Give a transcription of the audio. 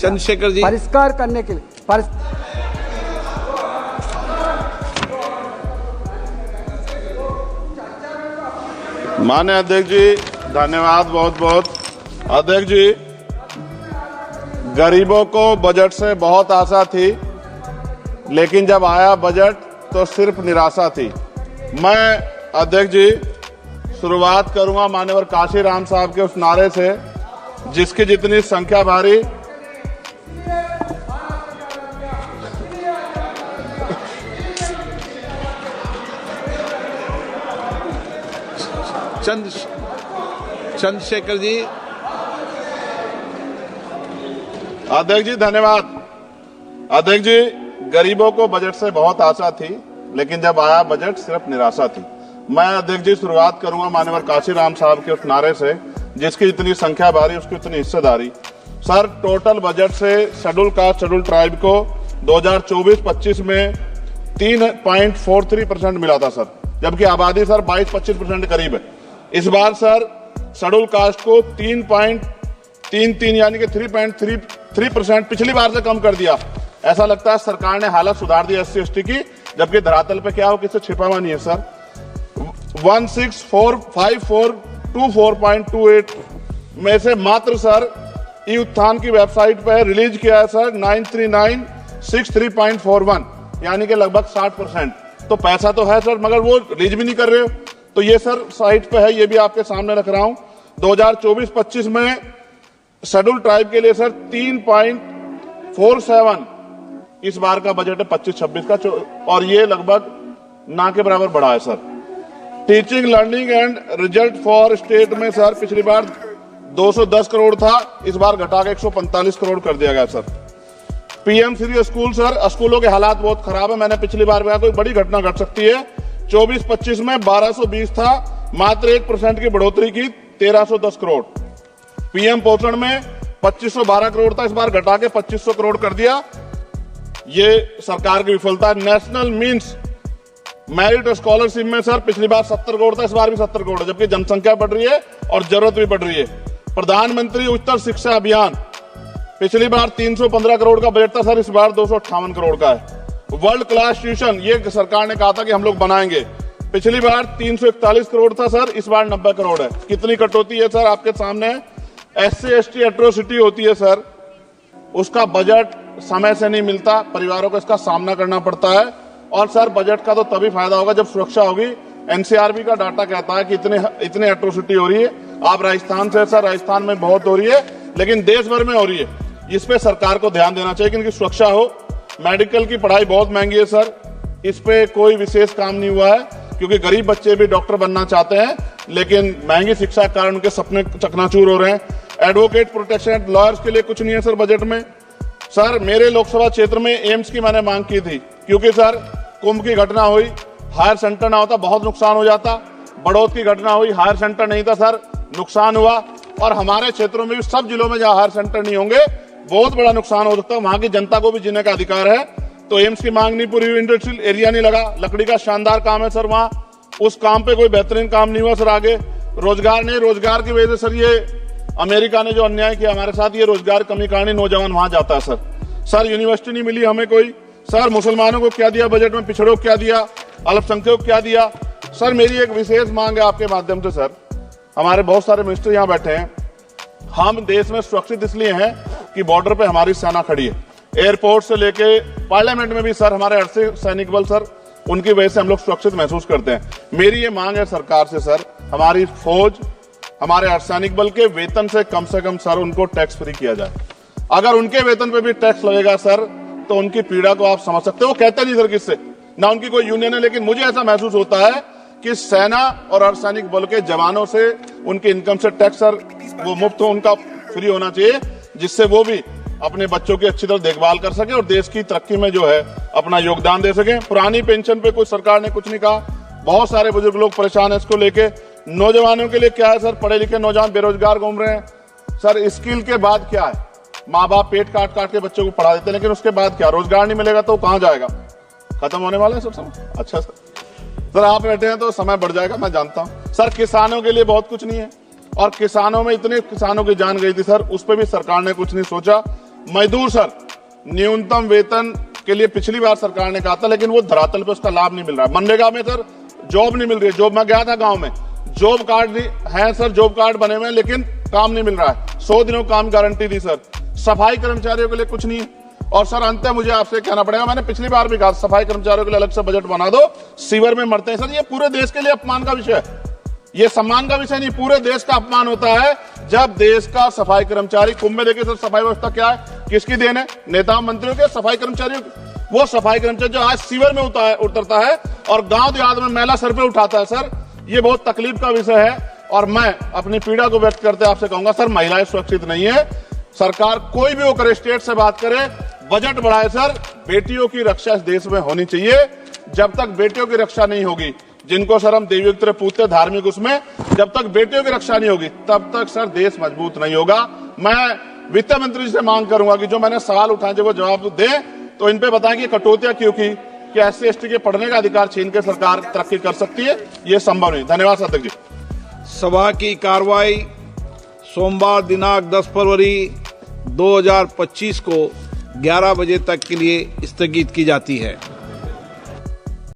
चंद्रशेखर जी परिष्कार करने के लिए माननीय अध्यक्ष जी धन्यवाद बहुत बहुत। अध्यक्ष जी, गरीबों को बजट से बहुत आशा थी, लेकिन जब आया बजट तो सिर्फ निराशा थी। मैं अध्यक्ष जी शुरुआत करूंगा माननीय काशीराम साहब के उस नारे से, जिसकी जितनी संख्या भारी चंद्रशेखर जी। अध्यक्ष जी धन्यवाद। अध्यक्ष जी, गरीबों को बजट से बहुत आशा थी, लेकिन जब आया बजट सिर्फ निराशा थी। मैं अध्यक्ष जी शुरुआत करूंगा माननीय काशीराम साहब के उस नारे से, जिसकी जितनी संख्या भारी उसकी उतनी हिस्सेदारी। सर, टोटल बजट से शेड्यूल कास्ट शेड्यूल ट्राइब को 2024-25 में 3.43% मिला था सर, जबकि आबादी सर 22-25% करीब है। इस बार सर शेड्यूल कास्ट को 3.33 यानी कि 3.33% पिछली बार से कम कर दिया। ऐसा लगता है सरकार ने हालत सुधार दी SC ST की, जबकि धरातल पे क्या हो किसी छिपा हुआ नहीं है सर। 1645424.28 में से मात्र सर ई उत्थान की वेबसाइट पे रिलीज किया है सर 93963.41 यानी कि लगभग 60%। तो पैसा तो है सर, मगर वो रिलीज भी नहीं कर रहे हो। तो ये सर साइट पे है, ये भी आपके सामने रख रहा हूं। 2024-25 में शेड्यूल ट्राइब के लिए सर 3.47 इस बार का बजट है 25-26 का, और ये लगभग ना के बराबर बढ़ा है sir. Teaching learning and result for state में सर पिछली बार 210 करोड़ था, इस बार घटा के 145 करोड़ कर दिया गया sir. PM Shri school sir, स्कूलों के हालात बहुत खराब है। मैंने पिछली बार कहा कोई बड़ी घटना घट सकती है। 24-25 में 1220 था, मात्र 1% की बढ़ोतरी की 1310 करोड़। PM पोषण में 2512 करोड़ था, इस बार घटा के 2500 करोड़ कर दिया। ये सरकार की विफलता है। नेशनल मीन्स मेरिट स्कॉलरशिप में सर पिछली बार 70 करोड़ था, इस बार भी 70 करोड़ है, जबकि जनसंख्या बढ़ रही है और जरूरत भी बढ़ रही है। प्रधानमंत्री उच्चतर शिक्षा अभियान पिछली बार 315 करोड़ का बजट था सर, इस बार 258 करोड़ का है। वर्ल्ड क्लास ट्यूशन ये सरकार ने कहा था कि हम लोग बनाएंगे, पिछली बार 341 करोड़ था सर, इस बार 90 करोड़ है। कितनी कटौती है सर आपके सामने। SC ST एट्रोसिटी होती है सर, उसका बजट समय से नहीं मिलता, परिवारों को इसका सामना करना पड़ता है। और सर बजट का तो तभी फायदा होगा जब सुरक्षा होगी। NCRB का डाटा कहता है कि इतने एट्रोसिटी हो रही है। आप राजस्थान से सर, राजस्थान में बहुत हो रही है, लेकिन देश भर में हो रही है। इस पे सरकार को ध्यान देना चाहिए कि इनकी सुरक्षा हो। मेडिकल की पढ़ाई बहुत महंगी है सर, इस पे कोई विशेष काम नहीं हुआ है, क्योंकि गरीब बच्चे भी डॉक्टर बनना चाहते हैं, लेकिन महंगी शिक्षा के कारण उनके सपने चकनाचूर हो रहे हैं। एडवोकेट प्रोटेक्शन लॉयर्स के लिए कुछ नहीं है सर बजट में। सर मेरे लोकसभा क्षेत्र में एम्स की मैंने मांग की थी, क्योंकि सर कुंभ की घटना हुई, हायर सेंटर ना होता बहुत नुकसान हो जाता। बड़ौद की घटना हुई, हायर सेंटर नहीं था सर, नुकसान हुआ। और हमारे क्षेत्रों में भी सब जिलों में जहां हायर सेंटर नहीं होंगे बहुत बड़ा नुकसान हो सकता है। वहां की जनता को भी जीने का अधिकार है। तो एम्स की मांग नहीं पूरी हुई, इंडस्ट्रियल एरिया नहीं लगा। लकड़ी का शानदार काम है सर वहां, उस काम पे कोई बेहतरीन काम नहीं हुआ सर। आगे रोजगार नहीं, रोजगार की वजह से सर ये अमेरिका ने जो अन्याय किया हमारे साथ, ये रोजगार कमी कारण नौजवान वहां जाता है सर। सर यूनिवर्सिटी नहीं मिली हमें कोई। सर मुसलमानों को क्या दिया बजट में, पिछड़ों को क्या दिया, अल्पसंख्यकों को क्या दिया। सर मेरी एक विशेष मांग है आपके माध्यम से सर, हमारे बहुत सारे मिनिस्टर यहाँ बैठे हैं। हम देश में सुरक्षित इसलिए हैं कि बॉर्डर पे हमारी सेना खड़ी है, एयरपोर्ट से लेके पार्लियामेंट में भी सर हमारे अर्धसैनिक बल सर, उनकी वजह से हम लोग सुरक्षित महसूस करते हैं। मेरी ये मांग है सरकार से सर, हमारी फौज, हमारे अर्धसैनिक बल के वेतन से कम सर उनको टैक्स फ्री किया जाए। अगर उनके वेतन पे भी टैक्स लगेगा सर, तो उनकी पीड़ा को आप समझ सकते हो। वो कहते नहीं सर किससे, ना उनकी कोई यूनियन है, लेकिन मुझे ऐसा महसूस होता है कि सेना और अर्धसैनिक बल के जवानों से उनके इनकम से टैक्स सर वो मुफ्त हो, उनका फ्री होना चाहिए, जिससे वो भी अपने बच्चों की अच्छी तरह देखभाल कर सके और देश की तरक्की में जो है अपना योगदान दे सके। पुरानी पेंशन पे कुछ सरकार ने कुछ नहीं कहा, बहुत सारे बुजुर्ग लोग परेशान है इसको लेके। नौजवानों के लिए क्या है सर, पढ़े लिखे नौजवान बेरोजगार घूम रहे हैं सर। स्किल के बाद क्या है, माँ बाप पेट काट काट के बच्चों को पढ़ा देते हैं, लेकिन उसके बाद क्या, रोजगार नहीं मिलेगा तो कहाँ जाएगा, खत्म होने वाला है सब समय। अच्छा सर आप बैठे हैं तो समय बढ़ जाएगा, मैं जानता हूँ सर। किसानों के लिए बहुत कुछ नहीं है, और किसानों में इतने किसानों की जान गई थी सर, उस पर भी सरकार ने कुछ नहीं सोचा। मजदूर सर, न्यूनतम वेतन के लिए पिछली बार सरकार ने कहा था, लेकिन वो धरातल पे उसका लाभ नहीं मिल रहा है। मनरेगा में सर जॉब नहीं मिल रही है। जॉब, मैं गया था गांव में, जॉब कार्ड है सर, जॉब कार्ड बने हुए हैं, लेकिन काम नहीं मिल रहा है। 100 दिनों काम गारंटी दी सर। सफाई कर्मचारियों के लिए कुछ नहीं है। और सर अंत में मुझे आपसे कहना पड़ेगा, मैंने पिछली बार भी कहा सफाई कर्मचारियों के लिए अलग से बजट बना दो, सीवर में मरते हैं सर। ये पूरे देश के लिए अपमान का विषय है, ये सम्मान का विषय नहीं, पूरे देश का अपमान होता है जब देश का सफाई कर्मचारी, कुंभ में देखिए सर सफाई व्यवस्था क्या है, किसकी देन है, नेताओं मंत्रियों के, सफाई कर्मचारियों। वो सफाई कर्मचारी जो आज सीवर में उतरता है और गांव देहात में मैला सर पे उठाता है सर, ये बहुत तकलीफ का विषय है। और मैं अपनी पीड़ा को व्यक्त करते आपसे कहूंगा सर, महिलाएं सुरक्षित नहीं है। सरकार कोई भी होकर स्टेट से बात करे, बजट बढ़ाए सर। बेटियों की रक्षा इस देश में होनी चाहिए। जब तक बेटियों की रक्षा नहीं होगी, जिनको सर हम देवयुक्त पूछते धार्मिक, उसमें जब तक बेटियों की रक्षा नहीं होगी तब तक सर देश मजबूत नहीं होगा। मैं वित्त मंत्री से मांग करूंगा कि जो मैंने सवाल उठाए जब वो जवाब दें, तो इन पे बताएं कि कटौतियां क्यों की, कि SC/ST के पढ़ने का अधिकार छीन के सरकार तरक्की कर सकती है, ये संभव नहीं। धन्यवाद अध्यक्ष जी। सभा की कार्रवाई सोमवार दिनांक 10 फरवरी 2025 को 11 बजे तक के लिए स्थगित की जाती है।